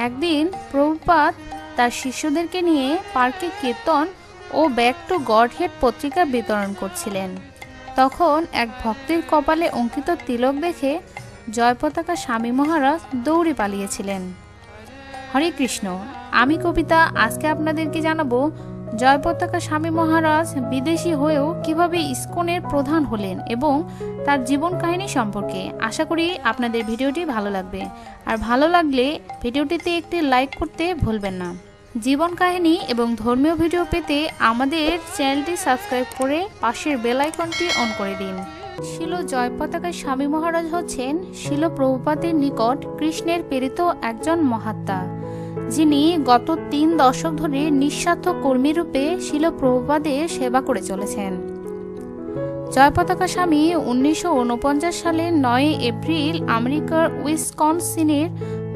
একদিন প্রভুপাদ তার শিষ্যদেরকে নিয়ে পার্কে কীর্তন ও ব্যাক টু গডহেড পত্রিকা বিতরণ করছিলেন। তখন এক ভক্তের কপালে অঙ্কিত তিলক দেখে জয়পতাকা স্বামী মহারাজ দৌড়ে পালিয়েছিলেন। হরে কৃষ্ণ, আমি কবিতা আজকে আপনাদেরকে জানাবো জয়পতাকা স্বামী মহারাজ বিদেশি হয়েও কিভাবে ইসকনের প্রধান হলেন এবং তার জীবন কাহিনী সম্পর্কে। আশা করি আপনাদের ভিডিওটি ভালো লাগবে, আর ভালো লাগলে ভিডিওটিতে একটি লাইক করতে ভুলবেন না। জীবন কাহিনী এবং ধর্মীয় ভিডিও পেতে আমাদের চ্যানেলটি সাবস্ক্রাইব করে পাশের বেল আইকনটি অন করে দিন। শিল জয়পতাকা স্বামী মহারাজ হচ্ছেন শিল প্রভুপাদের নিকট কৃষ্ণের প্রেরিত একজন মহাত্মা, যিনি গত 3 দশক ধরে নিঃস্বার্থ কর্মী রূপে শিল প্রভুপাদের সেবা করে চলেছেন। জয়পতাকা স্বামী 1949 সালের 9 এপ্রিল আমেরিকার উইসকনসিনের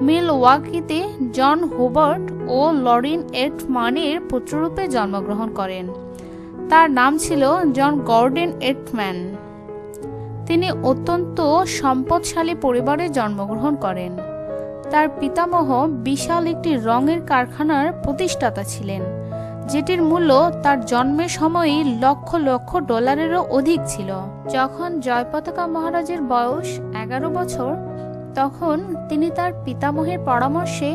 মিলওয়াকিতে জন হুবার্ট ও লরিন এটম্যানের পুত্ররূপে জন্মগ্রহণ করেন। তার নাম ছিল জন গর্ডন এটম্যান। তিনি অত্যন্ত সম্পদশালী পরিবারে জন্মগ্রহণ করেন। তার পিতামহ বিশাল একটি রঙের কারখানার প্রতিষ্ঠাতা ছিলেন, যেটির মূল্য তার জন্মের সময়ই লক্ষ লক্ষ ডলারেরও অধিক ছিল। যখন জয়পতাকা মহারাজের বয়স 11 বছর, তখন তিনি তার পিতামহের পরামর্শে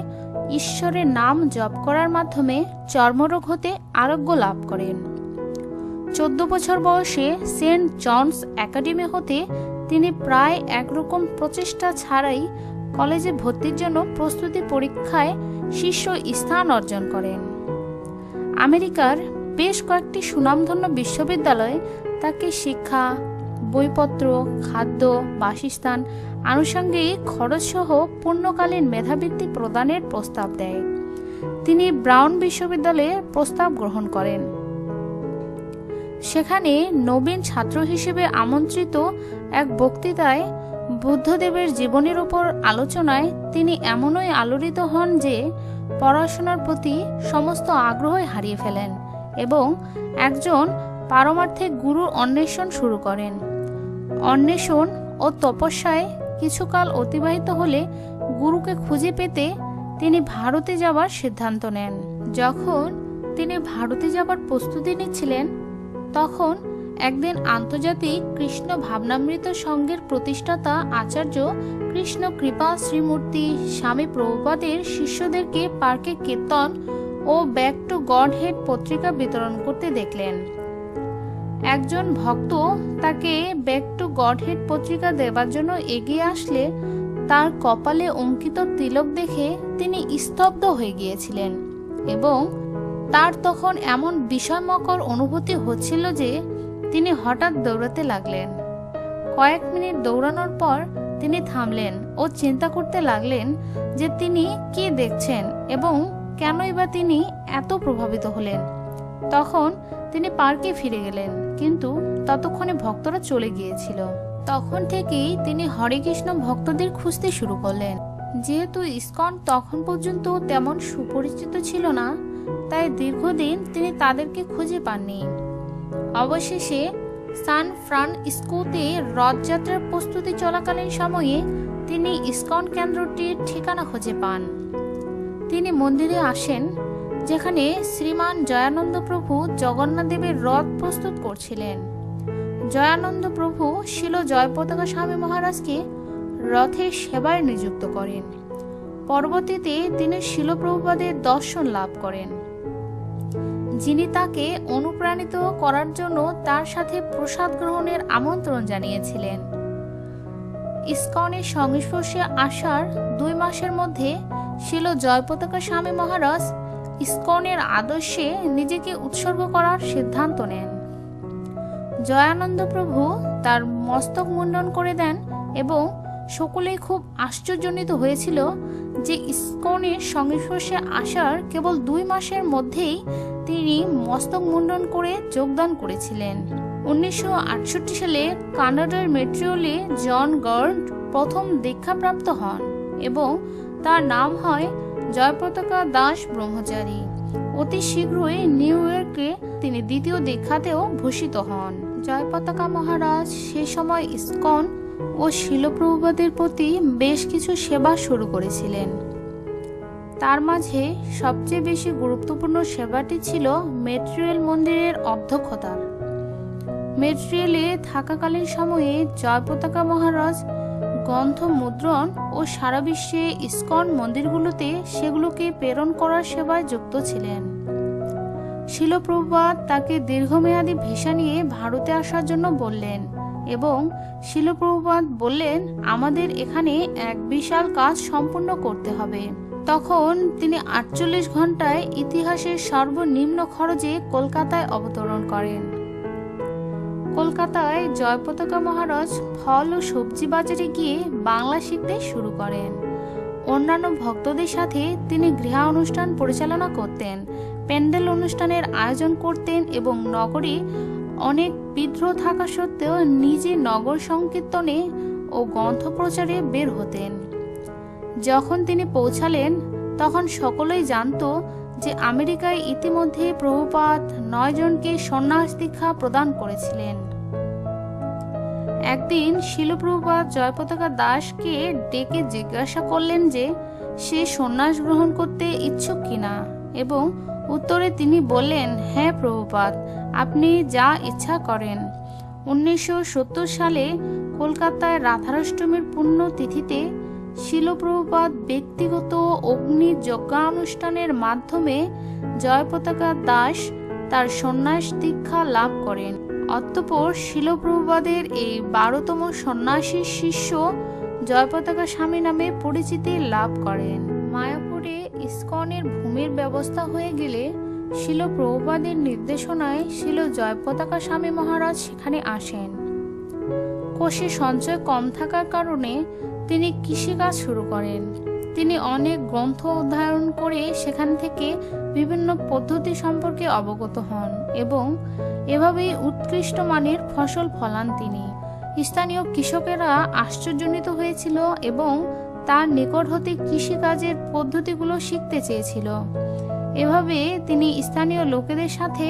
ঈশ্বরের নাম জপ করার মাধ্যমে চর্মরোগ হতে আরোগ্য লাভ করেন। 14 বছর বয়সে সেন্ট জনস একাডেমি হতে তিনি প্রায় একরকম প্রচেষ্টা ছাড়াই কলেজে ভর্তির জন্য প্রস্তুতি পরীক্ষায় শীর্ষ স্থান অর্জন করেন। আমেরিকার বেশ কয়েকটি সুনামধন্য বিশ্ববিদ্যালয়ে তাকে শিক্ষা, বইপত্র, খাদ্য, বাসস্থান, আনুষঙ্গিক খরচসহ পূর্ণকালীন মেধাবৃত্তি প্রদানের প্রস্তাব দেয়। তিনি ব্রাউন বিশ্ববিদ্যালয়ে প্রস্তাব গ্রহণ করেন। সেখানে নবীন ছাত্র হিসেবে আমন্ত্রিত এক বক্তৃতায় বুদ্ধদেবের জীবনের উপর আলোচনায় তিনি এমনই আলোড়িত হন যে পড়াশোনার প্রতি সমস্ত আগ্রহই হারিয়ে ফেলেন এবং একজন পারমার্থিক গুরুর অন্বেষণ শুরু করেন। অন্বেষণ ও তপস্যায় কিছুকাল অতিবাহিত হলে গুরুকে খুঁজে পেতে তিনি ভারতে যাবার সিদ্ধান্ত নেন। যখন তিনি ভারতে যাবার প্রস্তুতি নিচ্ছিলেন, তখন একদিন আন্তর্জাতিক কৃষ্ণ ভাবনামৃত সংঘের প্রতিষ্ঠাতা আচার্য কৃষ্ণ কৃপা শ্রীমূর্তি স্বামী প্রভুপাদের শিষ্যদেরকে পার্কে কীর্তন ও ব্যাক টু গডহেড পত্রিকা বিতরণ করতে দেখলেন। একজন ভক্ত তাকে ব্যাক টু গডহেড পত্রিকা দেবার জন্য এগিয়ে আসলে তার কপালে অঙ্কিত তিলক দেখে তিনি স্তব্ধ হয়ে গিয়েছিলেন এবং তার তখন এমন বিষয়মকর অনুভূতি হচ্ছিল যে তিনি হঠাৎ দৌড়াতে লাগলেন। কয়েক মিনিট দৌড়ানোর পর তিনি থামলেন ও চিন্তা করতে লাগলেন যে তিনি কি দেখছেন এবং কেনই বা তিনি এত প্রভাবিত হলেন। তখন তিনি পার্কে ফিরে গেলেন, কিন্তু ততক্ষণে ভক্তরা চলে গিয়েছিল। তখন থেকেই তিনি হরে কৃষ্ণ ভক্তদের খুঁজতে শুরু করলেন। যেহেতু ইসকন তখন পর্যন্ত তেমন সুপরিচিত ছিল না, তাই দীর্ঘদিন তিনি তাদেরকে খুঁজে পাননি। অবশেষে সান ফ্রান্সিসকোতে রথযাত্রার প্রস্তুতি চলাকালীন সময়ে তিনি ইসকন কেন্দ্রটির ঠিকানা খুঁজে পান। তিনি মন্দিরে আসেন, যেখানে শ্রীমান জয়ানন্দ প্রভু জগন্নাথ দেবের রথ প্রস্তুত করছিলেন। জয়ানন্দ প্রভু শিল জয়পতাকা স্বামী মহারাজকে রথের সেবায় নিযুক্ত করেন। পরবর্তীতে তিনি শিল প্রভুপাদের দর্শন লাভ করেন, যিনি তাকে অনুপ্রাণিত করার জন্য তার সাথে প্রসাদ গ্রহণের আমন্ত্রণ জানিয়েছিলেন। ইসকনের সংস্পর্শে আসার 2 মাসের মধ্যে শিল জয়পতাকা স্বামী মহারাজ ইসকনের আদর্শে নিজেকে উৎসর্গ করার সিদ্ধান্ত নেন। জয়ানন্দ প্রভু তার মস্তক মুন্ডন করে দেন এবং সকলেই খুব আশ্চর্যান্বিত হয়েছিল যে ইসকনের সংস্পর্শে আসার কেবল 2 মাসের মধ্যেই তিনি মস্তক মুন্ডন করে যোগদান করেছিলেন। 1968 সালে কানাডার মন্ট্রিয়লে জন গার্ড প্রথম দীক্ষাপ্রাপ্ত হন এবং তার নাম হয় জয়পতাকা দাস ব্রহ্মচারী। অতি শীঘ্রই নিউ ইয়র্কে তিনি দ্বিতীয় দীক্ষাতেও ভূষিত হন। জয়পতাকা মহারাজ সে সময় ইসকন ও শিল প্রভুপাদের প্রতি বেশ কিছু সেবা শুরু করেছিলেন। তার মাঝে সবচেয়ে বেশি গুরুত্বপূর্ণ সেবাটি ছিল মেট্রিয়েল মন্দিরের অধ্যক্ষতার। মেট্রিয়েলে থাকাকালীন সময়ে জয়পতাকা মহারাজ গ্রন্থ মুদ্রণ ও সারা বিশ্বে ইসকন মন্দিরগুলোতে সেগুলোকে প্রেরণ করার সেবায় যুক্ত ছিলেন। শিল প্রভুপাদ তাকে দীর্ঘমেয়াদী ভিসা নিয়ে ভারতে আসার জন্য বললেন এবং শিল প্রভুপাদ বললেন, আমাদের এখানে এক বিশাল কাজ সম্পূর্ণ করতে হবে। তখন তিনি 48 ঘন্টায় ইতিহাসের সর্বনিম্ন খরচে কলকাতায় অবতরণ করেন। কলকাতায় জয়পতাকা মহারাজ ফল ও সবজি বাজারে গিয়ে বাংলা শিখতে শুরু করেন। অন্যান্য ভক্তদের সাথে তিনি গৃহানুষ্ঠান পরিচালনা করতেন, প্যান্ডেল অনুষ্ঠানের আয়োজন করতেন এবং নগরে অনেক বিদ্রোহ থাকা সত্ত্বেও নিজে নগর সংকীর্তনে ও গ্রন্থ প্রচারে বের হতেন। যখন তিনি পৌঁছালেন তখন সকলেই জানত যে আমেরিকায় ইতিমধ্যে প্রভুপাদ 9 জনকে সন্ন্যাস দীক্ষা প্রদান করেছিলেন। একদিন শিল প্রভুপাদ জয়পতাকা দাসকে ডেকে জিজ্ঞাসা করলেন যে সে সন্ন্যাস গ্রহণ করতে ইচ্ছুক কিনা, এবং উত্তরে তিনি বললেন, হ্যাঁ প্রভুপাদ, আপনি যা ইচ্ছা করেন। 1970 সালে কলকাতায় রাধারাষ্টমীর পুণ্য তিথিতে শিল প্রভুপাদ ব্যক্তিগত অগ্নি যজ্ঞানুষ্ঠানের মাধ্যমে জয়পতাকা দাস তার সন্ন্যাস দীক্ষা লাভ করেন। অতঃপর শিল প্রভুপাদের এই 12তম সন্ন্যাসী শিষ্য জয়পতাকা স্বামী নামে পরিচিতি লাভ করেন। মায়াপুরে ইসকনের ভূমির ব্যবস্থা হয়ে গেলে শিল প্রভুপাদের নির্দেশনায় শিল জয়পতাকা স্বামী মহারাজ সেখানে আসেন। কোষে সঞ্চয় কম থাকার কারণে তিনি কৃষিকাজ শুরু করেন। তিনি অনেক গ্রন্থ অধ্যয়ন করে সেখান থেকে বিভিন্ন পদ্ধতি সম্পর্কে অবগত হন এবং এভাবেই উৎকৃষ্ট মানের ফসল ফলান তিনি। স্থানীয় কৃষকেরা আশ্চর্যান্বিত হয়েছিল এবং তার নিকট হতে কৃষিকাজের পদ্ধতিগুলো শিখতে চেয়েছিল। এভাবে তিনি স্থানীয় লোকেদের সাথে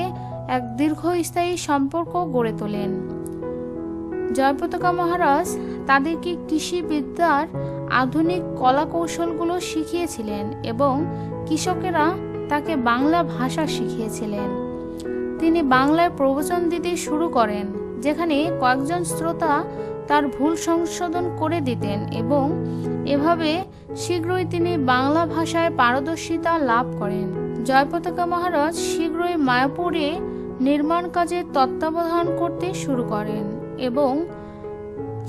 এক দীর্ঘস্থায়ী সম্পর্ক গড়ে তোলেন। জয়পতাকা মহারাজ তাদেরকে কৃষিবিদ্যার আধুনিক কলা কৌশলগুলো শিখিয়েছিলেন এবং কৃষকেরা তাকে বাংলা ভাষা শিখিয়েছিলেন। তিনি বাংলায় প্রবচন দিতে শুরু করেন, যেখানে কয়েকজন শ্রোতা তার ভুল সংশোধন করে দিতেন এবং এভাবে শীঘ্রই তিনি বাংলা ভাষায় পারদর্শিতা লাভ করেন। জয়পতাকা মহারাজ শীঘ্রই মায়াপুরে নির্মাণ কাজের তত্ত্বাবধান করতে শুরু করেন এবং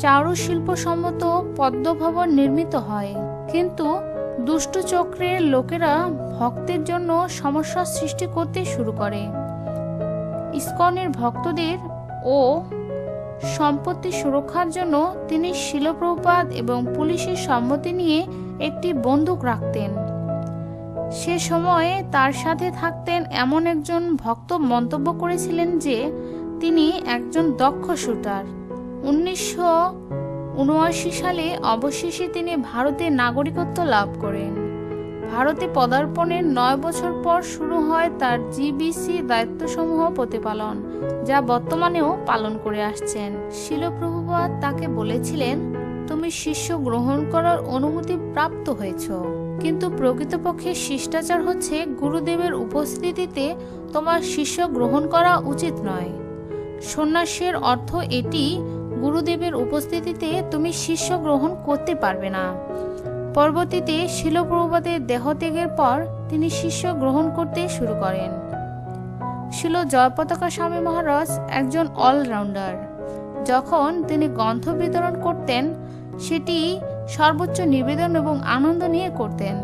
চারুশিল্পসম্মত পদ্মভবন নির্মিত হয়। কিন্তু দুষ্ট চক্রের লোকেরা ভক্তের জন্য সমস্যা সৃষ্টি করতে শুরু করে। ইসকনের ভক্তদের ও সম্পত্তি সুরক্ষার জন্য তিনি শিল প্রভুপাদ এবং পুলিশের সম্মতি নিয়ে একটি বন্দুক রাখতেন। সে সময়ে তার সাথে থাকতেন এমন একজন ভক্ত মন্তব্য করেছিলেন যে তিনি একজন দক্ষ শুটার। 1979 সালে অবশেষে তিনি ভারতের নাগরিকত্ব লাভ করেন। ভারতে পদার্পণের 9 বছর পর শুরু হয় তার জিবিসি দায়িত্বসমূহ প্রতিপালন, যা বর্তমানেও পালন করে আসছেন। শিল প্রভুপাদ তাকে বলেছিলেন, তুমি শিষ্য গ্রহণ করার অনুমতি প্রাপ্ত হয়েছ, কিন্তু প্রকৃতপক্ষে শিষ্টাচার হচ্ছে গুরুদেবের উপস্থিতিতে তোমার শিষ্য গ্রহণ করা উচিত নয়। সন্ন্যাসের অর্থ এটি, গুরুদেবের উপস্থিতিতে তুমি শিষ্য গ্রহণ করতে পারবে না। পরবর্তীতে শিল প্রভুপাদের দেহত্যাগের পর তিনি শিষ্য গ্রহণ করতে শুরু করেন। শিল জয়পতাকা স্বামী মহারাজ একজন অলরাউন্ডার। যখন তিনি গ্রন্থ বিতরণ করতেন সেটি সর্বোচ্চ নিবেদন এবং আনন্দ নিয়ে করতেন।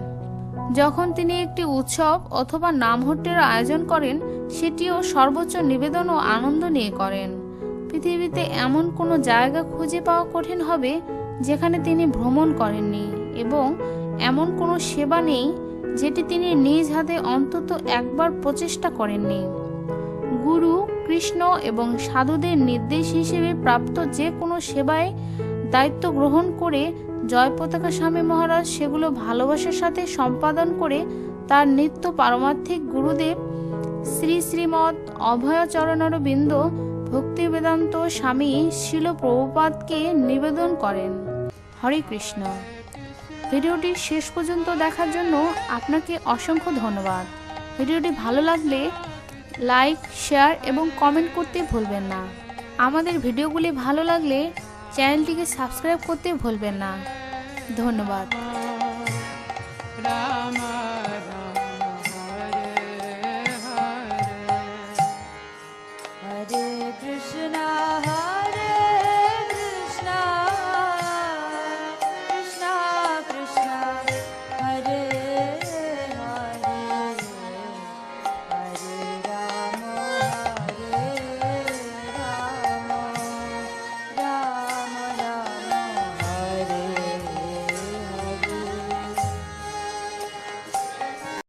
যখন তিনি একটি উৎসব অথবা নামহট্টের আয়োজন করেন সেটিও সর্বোচ্চ নিবেদন ও আনন্দ নিয়ে করেন। পৃথিবীতে এমন কোনো জায়গা খুঁজে পাওয়া কঠিন হবে যেখানে তিনি ভ্রমণ করেননি, এবং এমন কোনো সেবা নেই যেটি তিনি নিজ হাতে অন্তত একবার প্রচেষ্টা করেননি। গুরু, কৃষ্ণ এবং সাধুদের নির্দেশ হিসেবে প্রাপ্ত যে কোনো সেবায় দায়িত্ব গ্রহণ করে জয়পতাকা স্বামী মহারাজ সেগুলো ভালোবাসার সাথে সম্পাদন করে তার নিত্য পারমার্থিক গুরুদেব শ্রী শ্রীমৎ অভয়চরণারবিন্দ ভক্তি বেদান্ত স্বামী শিল প্রভুপাদকে নিবেদন করেন। হরে কৃষ্ণ। ভিডিওটি শেষ পর্যন্ত দেখার জন্য আপনাকে অসংখ্য ধন্যবাদ। ভিডিওটি ভালো লাগলে লাইক, শেয়ার এবং কমেন্ট করতে ভুলবেন না। আমাদের ভিডিওগুলি ভালো লাগলে চ্যানেলটিকে সাবস্ক্রাইব করতে ভুলবেন না। ধন্যবাদ।